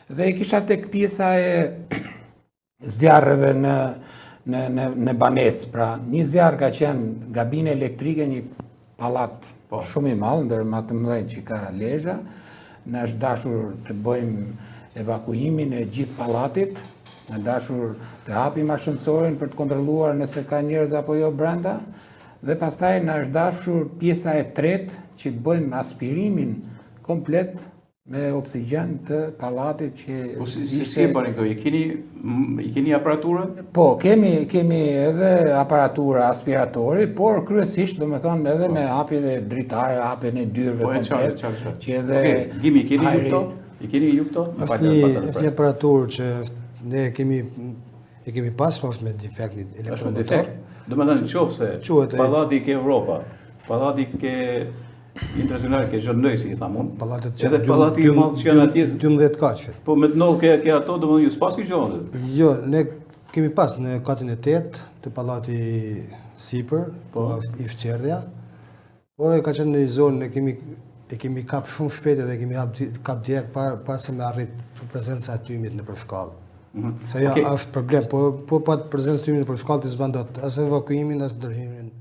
Dhe kisha tek pjesa e zjarreve në banesë. Pra, një zjarr ka qenë gabine elektrike, një pallat shumë i madh, ndër më të mëdhenj që ka Lezhë. Na është dashur të bëjmë evakuimin e gjithë pallatit, na dashur të hapim ashensorin për të kontrolluar nëse ka njerëz apo jo brenda, dhe pastaj na është dashur pjesa e tretë që të bëjmë aspirimin komplet me oksigjen të pallatit që si e bëni këto? I keni aparaturën? Po, kemi edhe aparatura aspiratori, por kryesisht domethënë edhe me hapjen e dritare, hapjen e dyrëve komplet. Që edhe Gimi, i keni ju këto? Është një aparaturë që ne kemi pas, po është me defekt elektromotor. Domethënë nëse pallati ke Europa, pallati ke internacional ke Zhëndëj, si i tham unë. Edhe pallati i madh që janë atje 12 kaqe. Po me të ndoll ke ato, domethënë ju s'pas kjo gjë. Jo, ne kemi pas në katin e 8 të pallati sipër, i fqerdhja. Por ka qenë në një zonë e kemi kap shumë shpejt dhe kemi kap direkt para se me arrit prezenca e tymit në përshkallë. Se ja është problem, po pa prezencë të tymit në përshkallë të s'ban dot as evakuimin as ndërhimin.